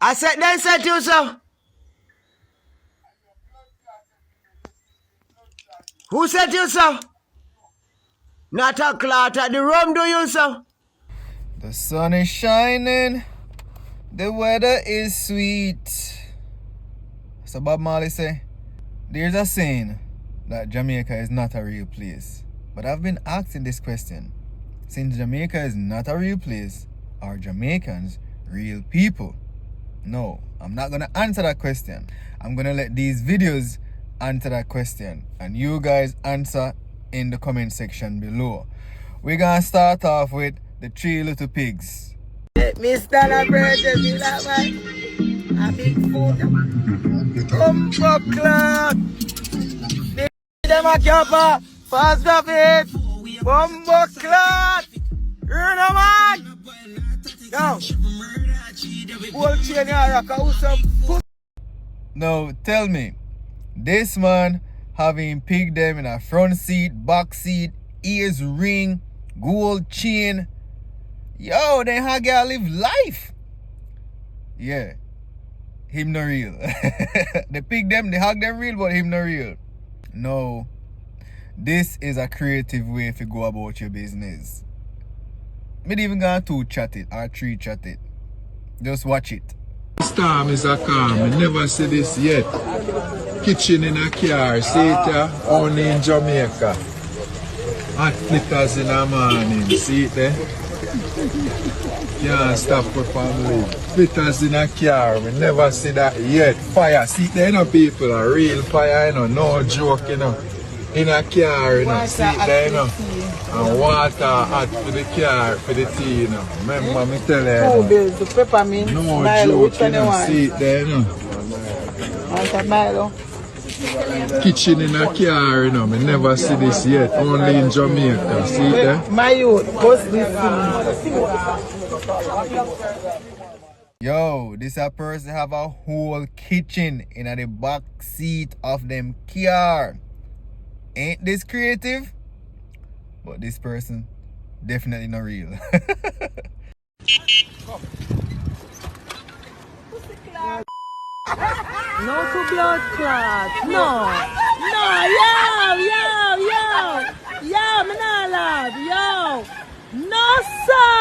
I said, then said you, sir. Who said you, sir? Not a clot at the rum, do you, sir? The sun is shining. The weather is sweet. So Bob Marley say, there's a saying that Jamaica is not a real place. But I've been asking this question. Since Jamaica is not a real place, are Jamaicans real people? No, I'm not going to answer that question. I'm going to let these videos answer that question. And you guys answer in the comment section below. We're going to start off with the Three Little Pigs. Mr. Labrador, me like man. A big foot. Clock. Them a capper. Fast of it. Bumbo clock. Hear no man. Now. Whole chain here, rock out some. Now, tell me, this man having pig them in a front seat, back seat, ears ring, gold chain. Yo, then how girl live life? Yeah, him no real. They pig them, they hug them real, but him no real. No, this is a creative way to go about your business. Me even gonna two chat it or three chat it. Just watch it. Storm is a calm. I never see this yet. Kitchen in a car, see it only in Jamaica. Hot flickers in the morning, see it there? Can't stop for family. Flickers in a car, we never see that yet. Fire, see it there, you know, people, a real fire, you know, no joke, you know. In a car, you know, see it there, you know. And water hot for the car, for the tea, you know. Remember me tell you, bills, the peppermint. no Milo, joke, you know, see it there, you know. Want a Milo? Kitchen in a car, you know, me never see this yet, only in Jamaica, see it there? My youth, what's this thing? Yo, this a person have a whole kitchen in the back seat of them car. Ain't this creative? But this person definitely not real. No to blood clot. No, yo, me not laugh, yo. No, sir.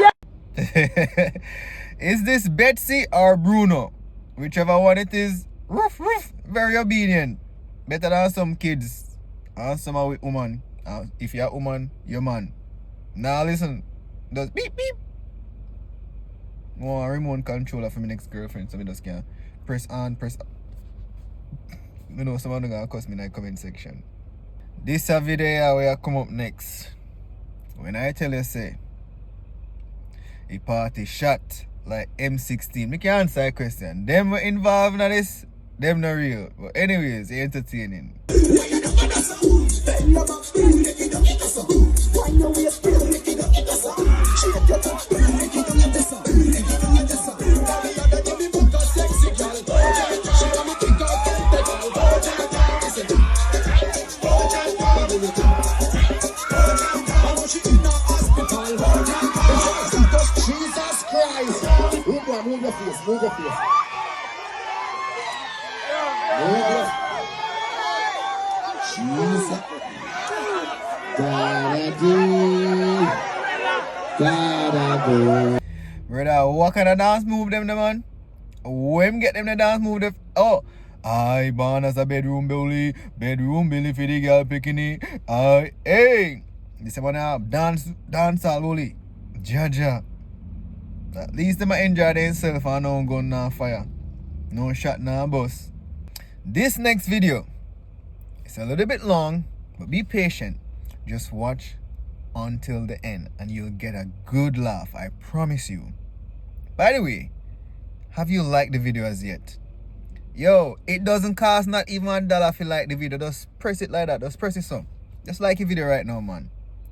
Yo. Is this Betsy or Bruno? Whichever one it is, roof, very obedient. Better than some kids and some with woman. If you're a woman, you're man. Now listen, does beep beep. Oh, a remote controller for my next girlfriend, so I just can press on, press up. You know, someone gonna cuss me in the comment section. This a video where I come up next. When I tell you say, a party shot like M16. Me can answer a question. Them involved in this, them not real. But anyways, entertaining. Move your face. Move your face. Jesus. Gotta do. Brother, what kind of dance move them, man? When get them the dance move them? Oh, I born as a bedroom bully for the girl picking it. Hey, this one have dance all bully. Jaja. At least them enjoy themselves and no gun no fire. No shot no bus. This next video is a little bit long, but be patient. Just watch until the end and you'll get a good laugh, I promise you. By the way, have you liked the video as yet? Yo, it doesn't cost not even $1 if you like the video. Just press it like that. Just press it so. Just like your video right now, man.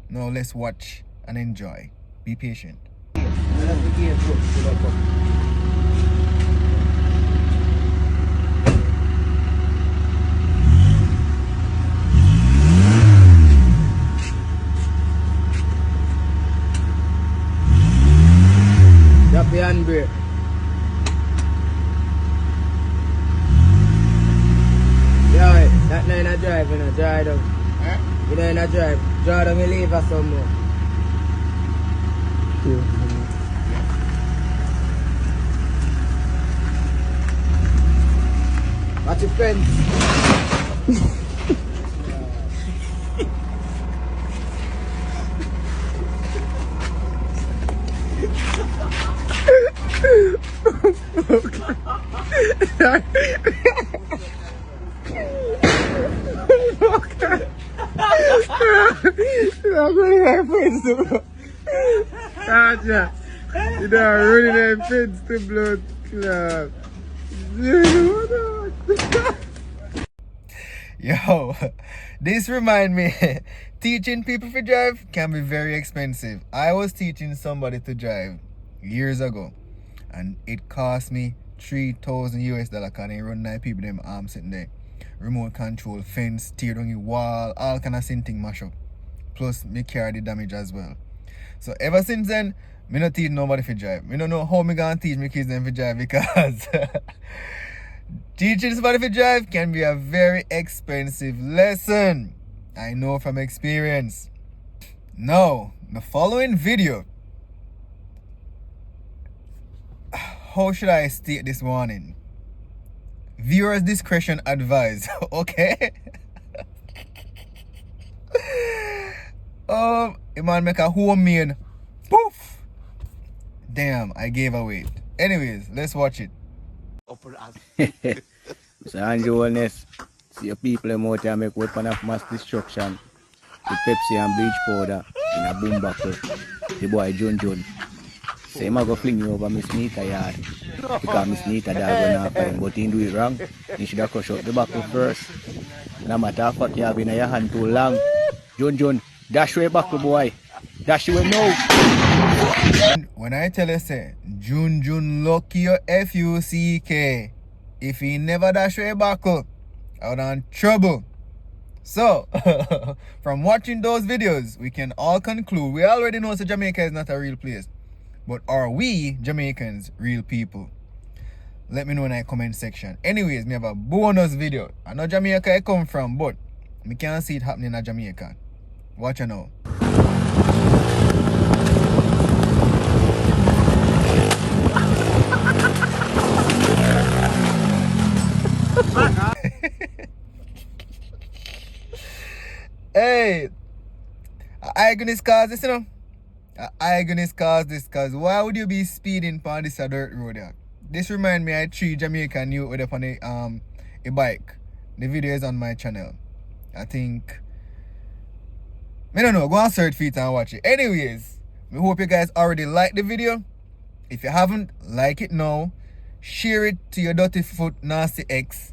Now let's watch and enjoy. Be patient. Drop the handbrake. dry down. You know, in a drive. Dry down, me leave us some more. Watch your fence. I'm running that fence to Gotcha. You know, I'm running that fence to blood club. Yo, this remind me, teaching people to drive can be very expensive. I was teaching somebody to drive years ago, and it cost me $3,000 can I run 9 people them arms sitting there. Remote control, fence, tear down the wall, all kind of thing mash up. Plus me carry the damage as well. So ever since then, me not teach nobody to drive. Me don't know how me gonna teach my kids them to drive because teaching somebody to drive can be a very expensive lesson. I know from experience. Now, the following video, how should I state this warning? Viewers discretion advised, okay? The man make a homemade poof. Damn, I gave away. Anyways, let's watch it. So Andrew Wellness, see your people out there make weapon of mass destruction with Pepsi and bleach powder in a boom buckle. The boy John John. So he might go fling you over Miss Nita yard. Because Miss Nita dog went after him, but he do it wrong. He should have crushed out the buckle first. No matter how fuck you have in your hand too long. John John, dash away buckle boy. Dash away now. When I tell you say, Jun Jun lucky your F-U-C-K. If he never dash away buckle, I would have trouble. So, from watching those videos, we can all conclude, we already know that Jamaica is not a real place. But are we Jamaicans real people? Let me know in the comment section. Anyways, me have a bonus video. I know Jamaica I come from, but me can't see it happening in Jamaica. Watch it now. Hey, I gonna cause this, you know. I gonna cause this, cause why would you be speeding on this dirt road here? This remind me I 3 Jamaican youth with up on a bike. The video is on my channel. I think I don't know, go and search for it and watch it. Anyways, we hope you guys already liked the video. If you haven't, like it now. Share it to your dirty foot nasty ex.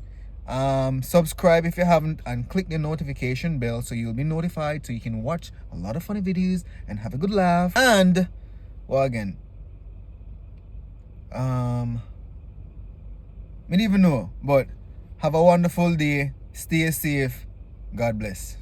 Subscribe if you haven't, and click the notification bell so you'll be notified so you can watch a lot of funny videos and have a good laugh. And well, again, I don't even know, but have a wonderful day, stay safe, God bless.